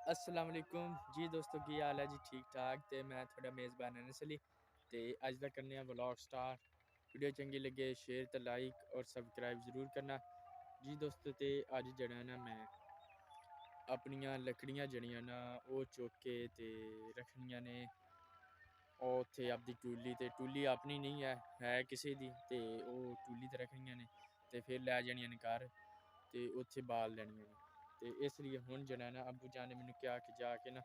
अस्सलाम वालेकुम जी दोस्तों, की हाल है जी? ठीक ठाक। तो मैं थोड़ा मेज़बान अनस अली ते अज दा करने व्लॉग स्टार्ट। वीडियो चंगी लगे शेयर तो लाइक और सब्सक्राइब ज़रूर करना जी दोस्तों। तो अज जड़ा ना मैं अपनियां लकड़ियां जड़ियां ना वो चुक के ते रखनियां ने और उत्थे आपदी टूली ते टूली अपनी नहीं है किसी दी ते ओह टूली ते रखनियां ने ते फिर लै जानियां ने घर ते उत्थे बाल लैनियां ने। ते इसलिए हुण जेह्ड़ा ना अब्बू जान ने मैनू कहा कि जाके ना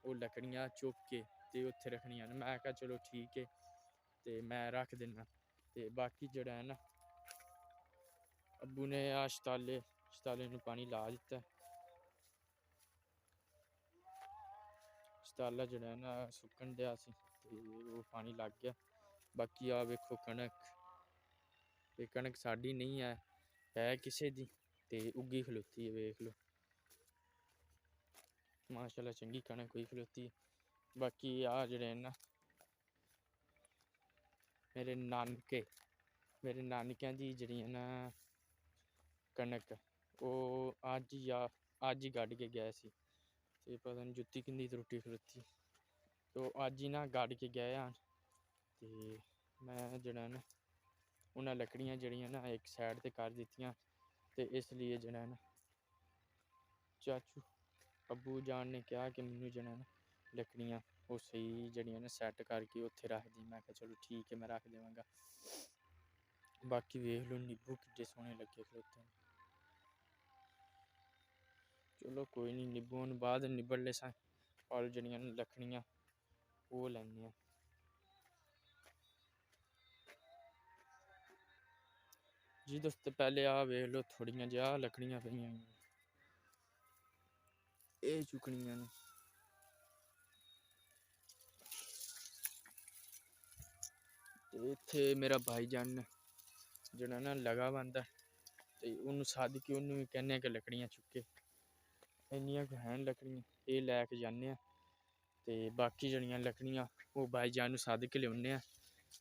ओह् लकड़ियां चुक के ते उत्थे रखनियां न। मैं आखेआ चलो ठीक है ते मैं रख दिन्ना। ते बाकी जेह्ड़ा है ना अब्बू ने शताले नू पानी ला दित्ता है। शताला जेह्ड़ा है ना सुक्कन देआ सी ते ओह् पानी लग गया। बाकी आ वेखो कनक, ते कनक साडी नहीं है किसे दी ते उग्गी खलोती है वेख लो। माशाल्लाह चंगी कनक होई खलोती है। बाकी आ जेह्ड़े ना मेरे नानकें दी जेह्ड़ियां ना कनक ओह् अज्ज ही गड्ड के गए सी ते पता नहीं जुत्ती किंदी त्रुट्टी खलोती। तो अज्ज ही ना गड्ड के गए आन ते मैं जेह्ड़ा ना उ'नें लकड़ियां जेह्ड़ियां ना इक साइड ते कर दित्तियां ते इसलिए जेह्ड़ा ना चाचू अब्बू जान ने कहा कि मैनू जेह्ड़ा ना लकड़ियां ओह् सही जेह्ड़ियां ना सैट करके उत्थे रख दी। मैं आखेआ चलो ठीक है मैं रख देवांगा। बाकी वेख लो नींबू किड्डे सोहने लगे खलोते न। चलो कोई नहीं, नींबू बाद निब्बड़ले सा और जेह्ड़ियां न लकड़ियां ओह् लैने आं। जी दोस्त पहले आ वेख लो थोड़ियां जिहा लकड़ियां पेइयां एह् चुकनियां न। ते इत्थे मेरा भाईजान जेह्ड़ा ना लगा बंदा ते उन्नू सद्द के उन्नू बी कहने कि लकड़ियां चुक्के। इन्नियां क हैं लकड़ियां एह् लैके जाने आं ते बाकी जेह्ड़ियां लकड़ियां ओह् भाईजान नू सद्द के लेऔने आं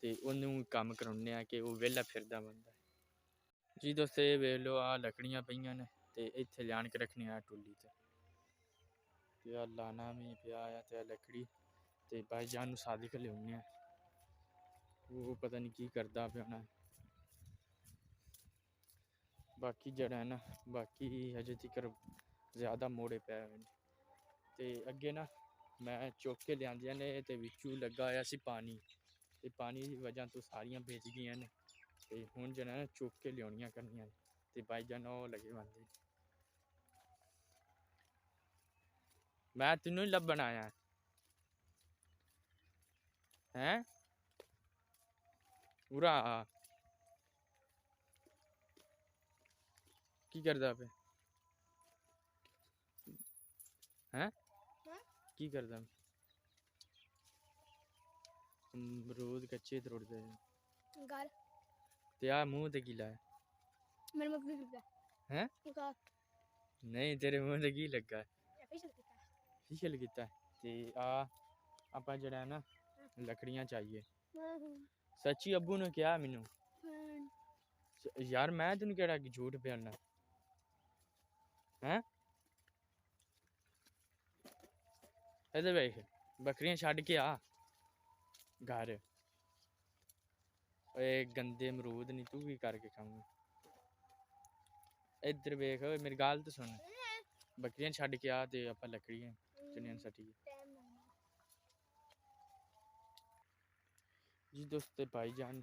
ते उन्नू कम्म करौने आं कि ओह् वेह्ला फिरदा बंदा। जी दोस्त एह् वेख लो आ लकड़ियां पेइयां न ते इत्थे लेआन के रक्खनियां टुल्ली ते आ लाना में पेआ आ ते लकड़ी ते भाईजान नू सद्द के लेऔने आं। ओह् पता नहीं की करदा पिया होना। बाकी जेह्ड़ा है ना बाकी अजे तकर ज़्यादा मोड़े पै न ते अग्गे ना मैं चुक के लेआंदियां ने ते बिच्चू लग्गा होया सी पानी ते पानी दी वजह तो सारियां बिज गेइयां ने ते हुण जेह्ड़ा ना चुक के लेऔनियां करनियां न ते भाईजान ओह् लगे बंदे। मैं तेनू ही लब्भन आया हैं उरा आ की करदा पे हैं की करदा अमरूद कच्चे त्रोड़दे घर ते आ मुंह ते की लाया मेरे मुंह पे लगा हैं नहीं तेरे मुंह ते की लग्गा फेशियल कीता ते आ ਆਪਾਂ ਜਿਹੜਾ ਨਾ लकड़ियां चाहिए सच्ची अब्बू ने कहा मैनू यार मैं तेन केड़ा झूठ बयाना हैं इधर वेख बकरियां छड्ड के आ घर ओए गंदे अमरूद नहीं तू की करके खाऊंगा। इधर वेख मेरी गल तो सुन बकरियां छड्ड के आ ते ਆਪਾਂ लकड़ियां चनियां सट्टिए जी दोस्त भाईजान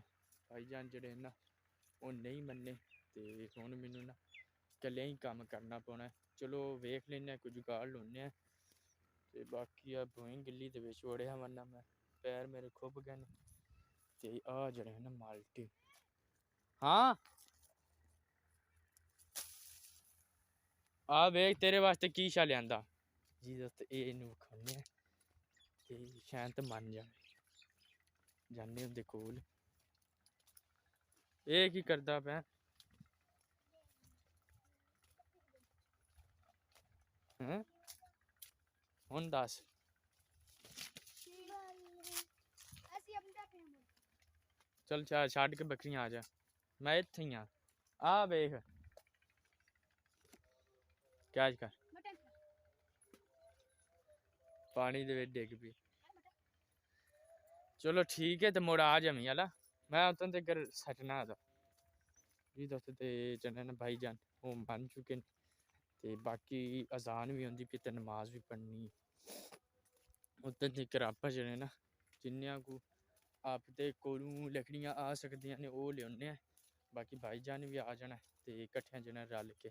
जेह्ड़े ना ओह् नहीं मन्ने ते हुण मैनू ना कल्ले ही कम्म करना पौना है। चलो वेख लैने कोई जुगाड़ लाउने आं ते बाकी आ बोइंग गिल्ली दे बिच ओड़ेआ मरना मैं पैर मेरे खुब गए न ते आ जेह्ड़े ना माल्टे हाँ आ वेख तेरे वास्ते की शा लिआंदा। जी दोस्त एह् इनू विखाने आं ते शांत मन जाए जाने उं'दे कोल एह् की करदा पै हैं हुण दस चल छड्ड के बकरियां आ जा मैं इत्थे ही आ वेख कैच कर पानी दे विच डिग पई। चलो ठीक है, तो मुड़ आ जमी आला मैं उतन तक सटना था जी दोस्तों। ते जने भाई जान वो बन चुके न, ते बाकी अजान भी होंदी पई ते नमाज भी पढ़नी। उतन तक आप जने ना जिन्नियां को आपदे कोलों लकड़ियां आ सकदियां ने ओह लेओने, बाकी भाई जान भी आ जाना ते कट्ठे जने रल के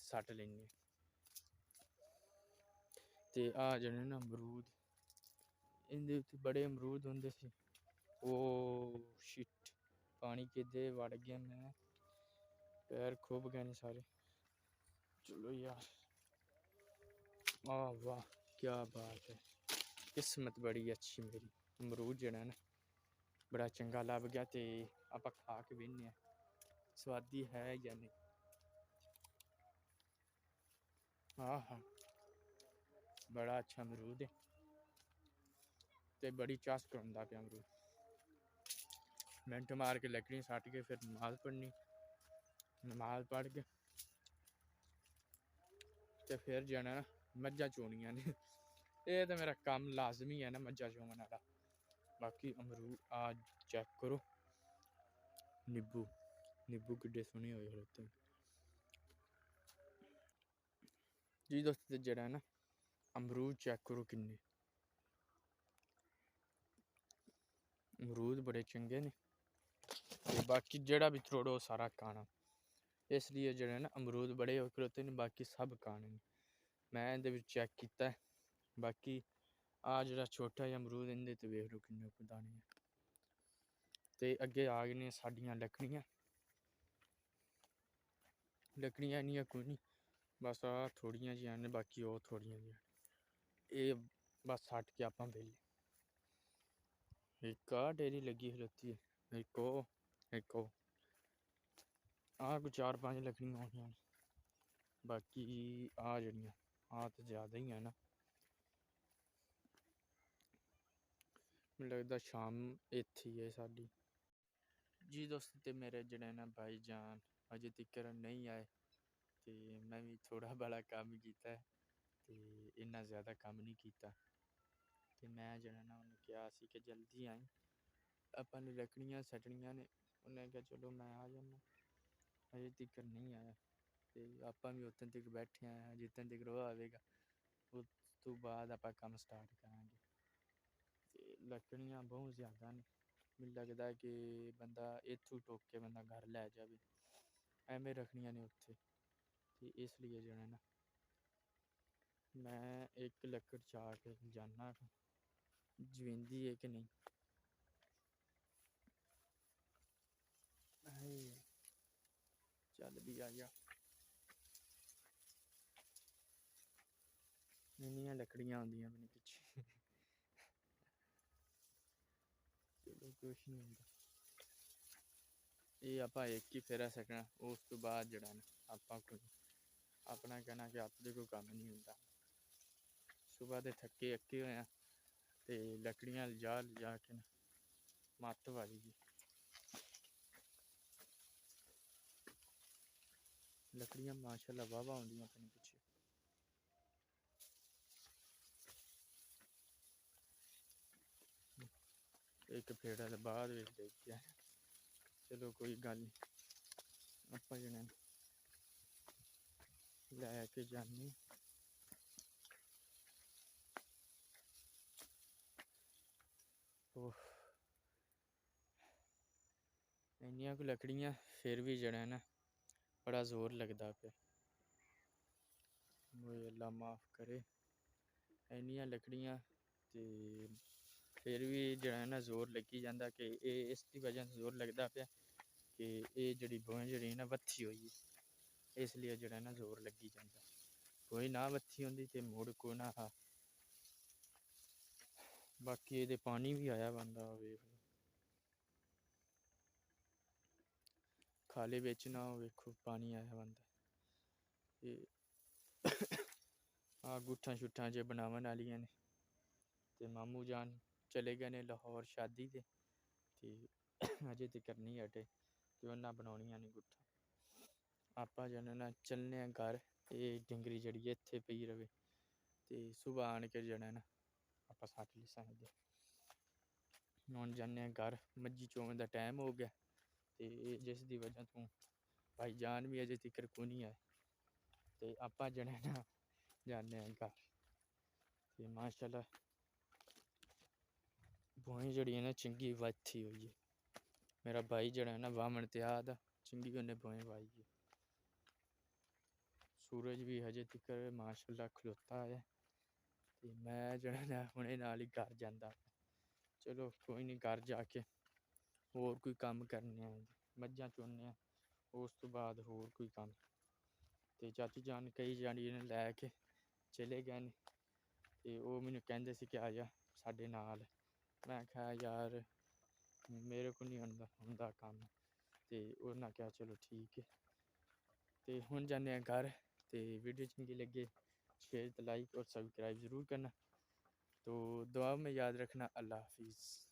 सट लेने। ते आ जने ना अमरूद, इंदे उत्ते बड़े अमरूद होंदे सी। ओ शिट, पानी किदे वड़ गया मैं, पैर खुब गए ने सारे। चलो यार, वाह वाह क्या बात है, किस्मत बड़ी अच्छी मेरी। अमरूद जड़ा ना बड़ा चंगा लभ गया, ते आपां खा के वेखने आं स्वादी है या नहीं। हाँ हाँ, बड़ा अच्छा अमरूद है, ते बड़ी चास करांदा पिया अमरूद। मिनट मार के लकड़ियां सट के फिर नमाज पढ़नी, नमाज पढ़ के ते फिर जाना ना मज्झां चोनियां ने। ये तो मेरा कम लाजमी है ना मज्झां चोमन वाला। बाकी अमरूद आज चेक करो, नींबू नींबू किड्डे सोहने होए खड़ोते जी दोस्तों। जड़ा ना अमरूद चेक करो किन्ने, अमरूद बड़े चंगे ने, ते बाकी जेड़ा भी त्रोड़ो सारा खाना। इसलिए जड़े ना अमरूद बड़े होए खड़ोते ने, बाकी सब खाने ने। मैं इंदे विच चेक कीता है, बाकी आ जड़ा छोटा जिहा अमरूद इंदे ते वेख लो किन्ने दाने ने। ते अग्गे आ गए ने साडियां लकड़ियां, लकड़ियां इन्नियां कोई नहीं, बस आ थोड़ियां जिहियां ने, बाकी ओह थोड़ियां जिहियां। ये बस सट के आपां बेल्ले एक आ डेरी लगी खलोती है, एक ओह आ कोई 4-5 लकड़ियां होनियां ने, बाकी आ जड़ियां आ तो ज़्यादा ही है ना। मैनूं लगदा शाम इत्थे ही है साडी जी दोस्त। ते मेरे जड़े ना भाई जान अजे तिकर नहीं आए, ते मैं भी थोड़ा बड़ा कम कीता है, ते इन्ना ज़्यादा कम नहीं कीता। ते मैं जड़ा ना उन्हें कहा सी कि जल्दी आई, अपन ने लकड़ियां सटनियां ने। उन्हें कहा चलो मैं आ जाना, अजे तिकर नहीं आया, ते आपां भी उतन तक बैठे हैं जितन तक वो आवेगा, उस तो बाद आपां कम स्टार्ट करांगे। ते लकड़ियां बहुत ज़्यादा ने, मैनूं लगदा है कि बंदा इत्थों टुक के बंदा घर लै जावे, एवें रखनियां ने उत्थे। ते इसलिए जड़ा ना मैं एक लकड़ चा के जाना जवेंदी है कि नहीं। चल भी आ जा, इन्नियां लकड़ियां आंदियां मैनूं पिच्छे। चलो कुछ नहीं होंदा, ये आपां एक ही फेरा सकना, उस तो बाद जड़ा ना आपां कोई अपना कहना कि आपदे कोई कम्म नहीं होंदा। सुबह दे थक्के अक्के होए आं, ते लकड़ियां लिजा के ना मत्त वाली जी। लकड़ियां माशाल्लाह वाहवा आउंदियां अपने पिच्छे। एक फेड़ा दे बाद विच डिग गया, चलो कोई गल नहीं, आपां जने लैके जाने। इन्नियां को लकड़ियां फिर भी जड़ा ना बड़ा जोर लगदा पे, मोए अल्लाह माफ़ करे। इन्नियां लकड़ियां ते फिर भी जड़ा ना जोर लगी जांदा, कि इसकी वजह से जोर लगदा पे कि ये जड़ी बोएं जड़ी ना वत्थी होई, इसलिए जड़ा ना जोर लगी जांदा। कोई ना वत्थी होंदी ते मुड़ को ना हा। बाकी ये पानी भी आया बंदा वेख लो, खाले बिच ना हो वेखो पानी आया बंदा। आ गुट्ठां शुट्ठां जे बनावन आलियां ने, ते मामू जान चले गए ने लाहौर शादी ते अजे तक नहीं हटे, ते उन्हां बनाउणियां ने गुट्ठां। आपां जने ना चलने घर, ये डंगरी जड़ी इत्थे पई रवे, ते सुबह आन के जड़ा ना ਆਪਾਂ ਸੱਟ ਲਿਸਾਂ ਇਹਦੇ। ਹੁਣ ਜਾਂਦੇ ਹਾਂ घर, मज्जी चोवन का टाइम हो गया तो जिस दी वजह तो भाई जान भी अजे तक को नहीं आए तो आप जने ना जाने घर। तो माशाल्लाह भोई जड़ी है ना चंगी वाथी हुई है। मेरा भाई जड़ा है ना वामन त्याद चंगी उन्हें भोई वाई है। सूरज भी हजे तक माशाल्लाह खलोता है तो मैं जड़ा ना हुणे नाल ही घर जांदा। चलो कोई नहीं, घर जाके होर कोई काम करने मज्जां चुनने उस तो बाद होर कोई काम। तो चाची जान कई जानी ने लैके चले गए ने तो वो मैनू कहंदे सी कि आ जा साडे नाल। मैं कहा यार मेरे को नहीं हुंदा काम तो उन्हें कहा चलो ठीक है। तो हुण जाने घर। तो वीडियो चंगी लगे शेयर तो लाइक और सब्सक्राइब ज़रूर करना। तो दुआ में याद रखना। अल्लाह हाफिज़।